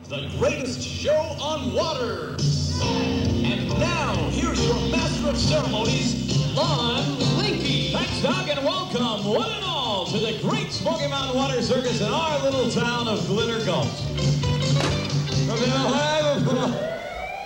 the greatest show on water. And now, here's your master of ceremonies, Lon Linky. Thanks, Doc, and welcome, one and all, to the great Smoky Mountain Water Circus in our little town of Glitter Gulch.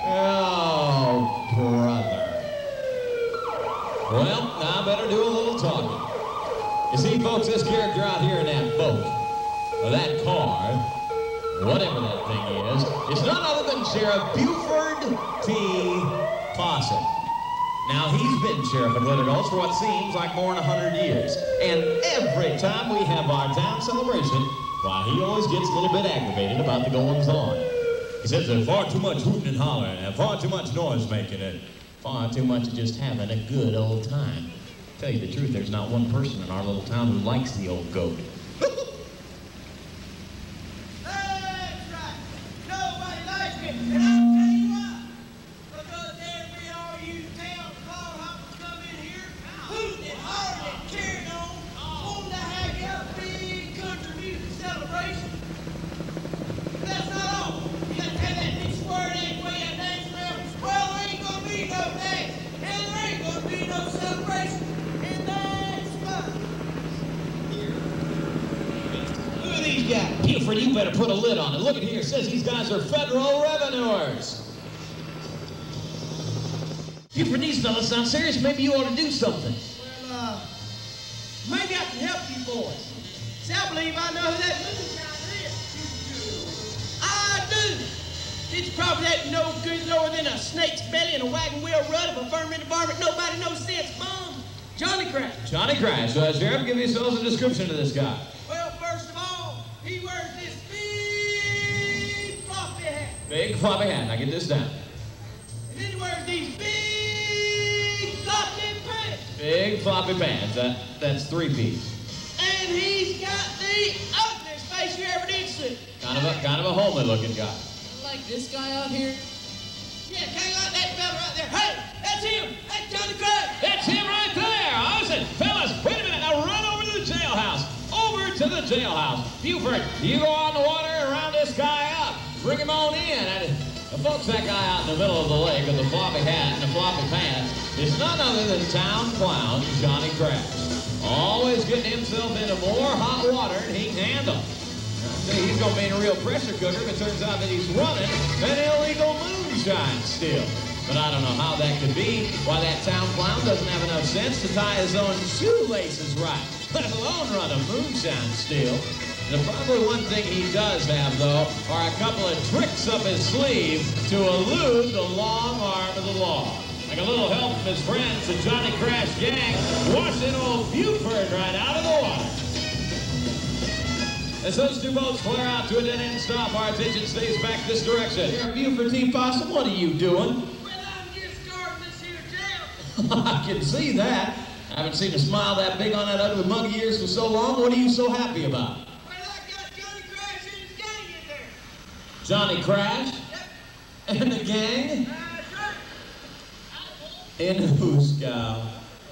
Oh, brother. Well, now I better do a little talking. You see, folks, this character out here in that boat, or that car, whatever that thing is none other than Sheriff Buford T. Possum. Now, he's been sheriff of Glitter Gulch for what seems like more than 100 years. And every time we have our town celebration, why, he always gets a little bit aggravated about the goings-on. He says there's far too much hooting and hollering and far too much noise making and far too much of just having a good old time. Tell you the truth, there's not one person in our little town who likes the old goat. That's right. Nobody likes it. And I'll tell you why. Because every all you town clod hoppers come in here, hooting and hollering and carrying on, wanting to have you a big country music celebration. But that's not all. You got to have that big square dance way you dance around. Well, there ain't going to be no dance. And there ain't going to be no celebration. And that's fun. Look at these guys. Buford, you better put a lid on it. Look at here, it says these guys are federal revenuers. Buford, these fellas sound serious. Maybe you ought to do something. Well, maybe I can help you boys. See, I believe I know who that moonshiner is. I do. It's probably that no good lower than a snake's belly and a wagon wheel rut of a fermented varmint nobody knows sense bum. Johnny Crash. Johnny Crash. Sheriff, give yourselves a description of this guy. Well, first of all, he wears this big floppy hat. Big floppy hat. Now get this down. And then he wears these big floppy pants. Big floppy pants. That's 3-piece. And he's got the ugliest face you ever did see. Kind of a homely looking guy. Like this guy out here? Yeah, kind of like that fella right there. Hey, that's him. That's Johnny Crash. That's him right there. Listen, fellas, wait a minute. Now run over to the jailhouse. Over to the jailhouse. Buford, you go on the water and round this guy up. Bring him on in. And folks, that guy out in the middle of the lake with the floppy hat and the floppy pants is none other than town clown Johnny Crash. Always getting himself into more hot water than he can handle. He's going to be in a real pressure cooker if it turns out that he's running an illegal moonshine still. But I don't know how that could be, why that town clown doesn't have enough sense to tie his own shoelaces right, let alone run a moonshine still. The probably one thing he does have, though, are a couple of tricks up his sleeve to elude the long arm of the law. Like a little help from his friends, the Johnny Crash gang, washing old Buford right out of the water. As those two boats flare out to a dead-end stop, our attention stays back this direction. Sheriff Buford T. Possum, what are you doing? Well, I'm just guarding this here jail. I can see that. I haven't seen a smile that big on that ugly mug of yours for so long. What are you so happy about? Well, I got Johnny Crash and his gang in there. Johnny Crash? Yep. And the gang? That's right. In whose cow?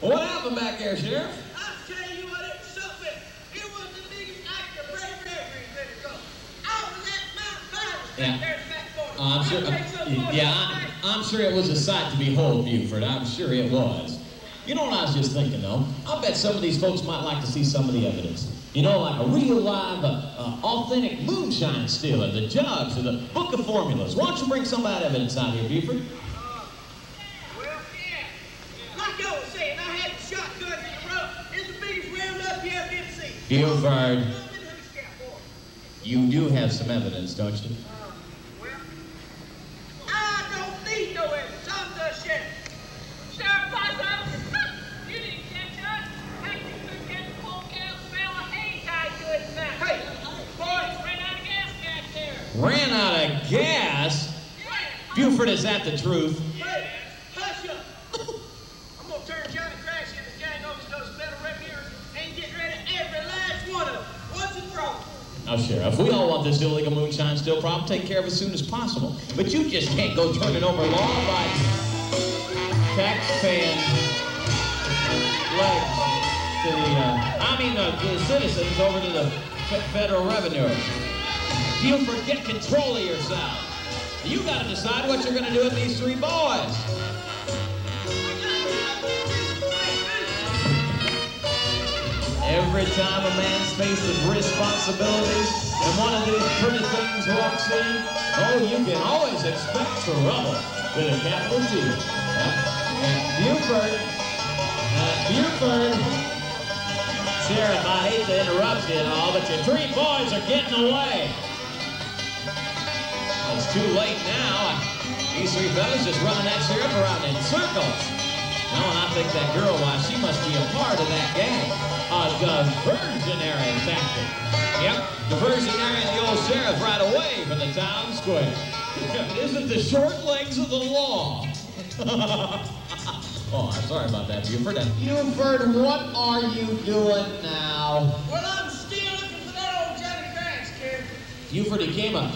What happened back there, Sheriff? I'll tell you what, it was something. It was the biggest act of bravery ever in Glitter Gulch. I was at Mount Myers back there in back 40. I'm sure it was a sight to behold, Buford. I'm sure it was. You know what I was just thinking, though? I bet some of these folks might like to see some of the evidence. You know, like a real live, authentic moonshine still, or the jugs, or the book of formulas. Why don't you bring some of that evidence out here, Buford? Well, yeah. Like I was saying, I had the shotgun in the rope. It's the biggest roundup you ever did see. Buford, you do have some evidence, don't you? Well, I don't need no evidence. I'm the sheriff. Sheriff Possum! You didn't catch us. Heck, you could get the whole cow smell of hay tied to its neck. Hey, Boys, ran out of gas back there. Ran out of gas? Yeah. Buford, is that the truth? hey, hush up. I'm going to turn Johnny Crash and his gang over to those federal revenuers and get rid of every last one of them. Once and for all. Now, Sheriff, we all want this illegal moonshine still problem taken care of as soon as possible. But you just can't go turning over law-abiding, tax-paying legs to the citizens over to the federal revenue. Buford, get control of yourself. You got to decide what you're going to do with these three boys. Every time a man's faced with responsibilities and one of these pretty things walks in, oh, you can always expect trouble with a capital T. And Buford, Sheriff, I hate to interrupt you and all, but your three boys are getting away. It's too late now. These three fellas just running that sheriff around in circles. No, and I think that girl, why, she must be a part of that gang. A diversionary tactic. Yep, diversionary the old sheriff right away from the town square. It isn't the short legs of the law. Oh, I'm sorry about that, Buford. Buford, what are you doing now? Well, I'm still looking for that old Johnny Crash character. Buford, he came a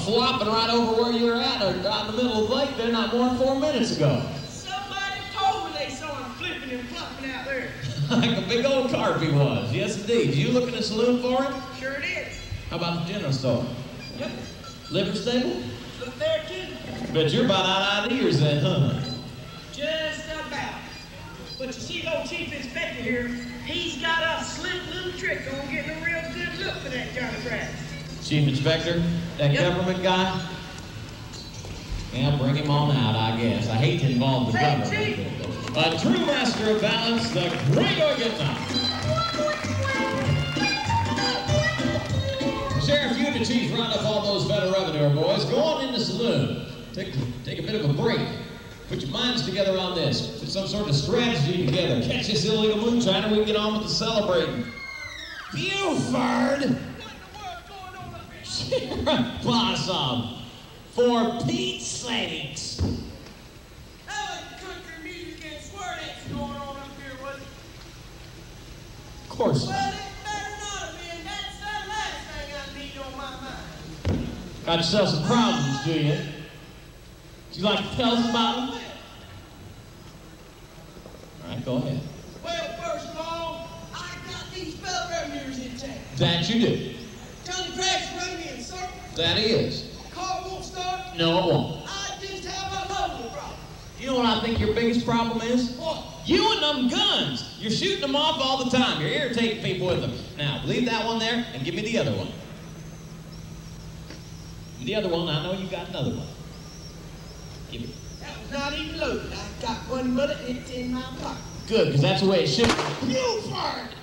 flopping right over where you were at, or out in the middle of the lake there not more than 4 minutes ago. Somebody told me they saw him flipping and flopping out there. Like a big old carp he was. Yes, indeed. Did you look in the saloon for him? Sure did. How about the general store? Yep. Liquor stable? Look there, too. Bet you're about out of ideas then, huh? Just about. But you see, old Chief Inspector here, he's got a slick little trick on getting a real good look for that Johnny Crash. Chief Inspector? That government guy? Yeah, bring him on out, I guess. I hate to involve the government. Chief. A true master of balance, the great organ. Sheriff, you and the chief round up all those federal revenue boys. Go on in the saloon. Take a bit of a break. Put your minds together on this. Put some sort of strategy together. Catch this illegal moonshiner, we can get on with the celebrating. Buford! What in the world's going on up here? Sheriff Possum, for Pete's sakes. That was country music and swear-ings going on up here, was it? Of course. Well, it better not have been. That's the last thing I need on my mind. Got yourself some problems, do you? Would you like to tell us about them? All right, go ahead. Well, first of all, I got these federal revenues in town. That you do. Johnny Crash run me in circles. That he is. Car won't start. No, it won't. I just have a load of problems. You know what I think your biggest problem is? What? You and them guns. You're shooting them off all the time. You're irritating people with them. Now, leave that one there and give me the other one. The other one, I know you got another one. Give it. That was not even loaded. I got one bullet and it's in my pocket. Good, because that's the way it should be. Buford!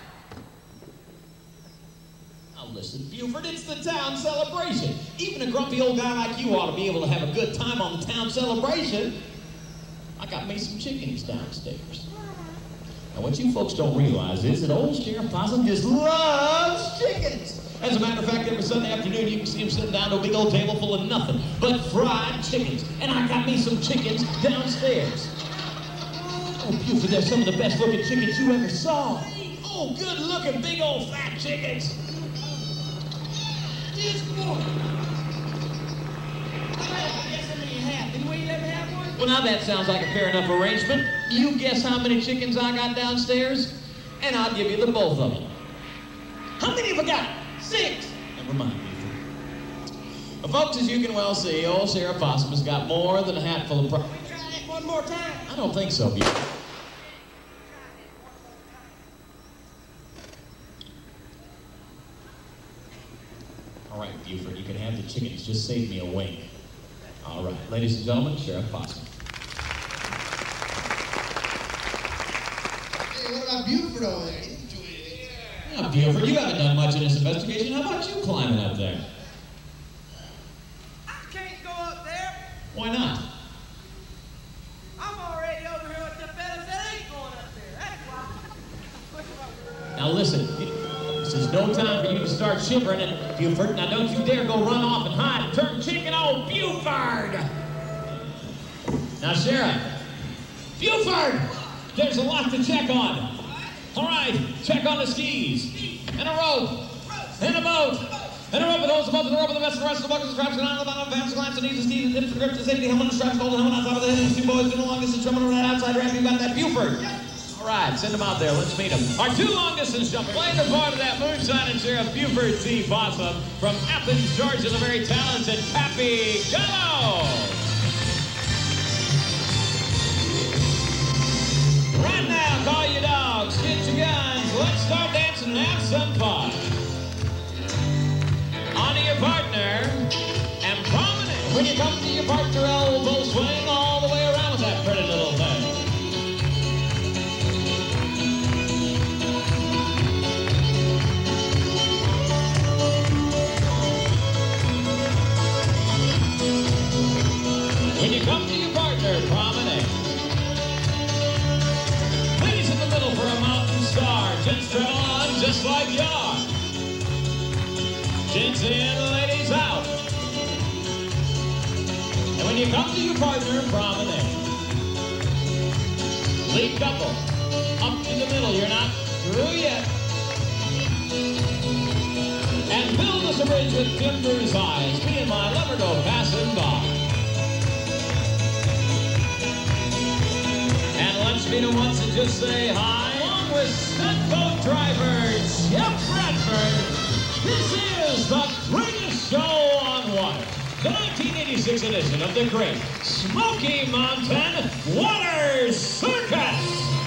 Now listen, Buford, it's the town celebration. Even a grumpy old guy like you ought to be able to have a good time on the town celebration. I got me some chickens downstairs. Now what you folks don't realize is that old Sheriff Possum just loves chickens. As a matter of fact, every Sunday afternoon you can see him sitting down to a big old table full of nothing but fried chickens. And I got me some chickens downstairs. Oh, Buford, they're some of the best looking chickens you ever saw. Oh, good looking big old fat chickens. Just one. I guess I mean half. Didn't we let me have one? Well, now that sounds like a fair enough arrangement. You guess how many chickens I got downstairs, and I'll give you the both of them. How many have I got? 6. Never mind, Buford. Well, folks, as you can well see, old Sheriff Possum has got more than a hatful of problems. We try that one more time. I don't think so, Buford. All right, Buford, you can have the chickens. Just save me a wink. All right, ladies and gentlemen, Sheriff Possum. Hey, what about Buford over there? Now, Buford, you haven't done much in this investigation. How about you climbing up there? I can't go up there. Why not? I'm already over here with the fellas that ain't going up there. That's why. Now listen, this is no time for you to start shivering, and Buford, now don't you dare go run off and hide and turn chicken on Buford! Now, Sheriff, Buford! There's a lot to check on. All right, check on the skis, and a rope, and a boat, and a rope that holds the boat, and a rope, and the rest of the buckets, the straps, and on the bottom, fans, clamps, and knees, and steeds, and tips, and grips, and safety helmet, and straps, holding the helmet on top of the head, and 2 boys doing a long distance, jumping over that outside ramp. You got that, Buford? All right, send them out there. Let's meet them. Our two long-distance jumpers playing the part of that moonshine and Sheriff Buford T. Possum from Athens, Georgia, the very talented Pappy. Go! Right now, call your dogs, get your guns. Let's start dancing and have some fun. Onto your partner and promenade. When you come to your partner, elbow swing all the way around with that pretty little thing. When you come to your partner, promenade. Ladies in the middle for a mountain star. Gents trail on just like you are. Gents in, ladies out. And when you come to your partner, promenade. Lead couple, up in the middle. You're not through yet. And build us a bridge with timber's eyes. Me and my lover go passing by. And let's meet him once and just say hi. Along with stunt boat driver Jeff Bradford, this is the greatest show on water. The 1986 edition of the Great Smoky Mountain Water Circus.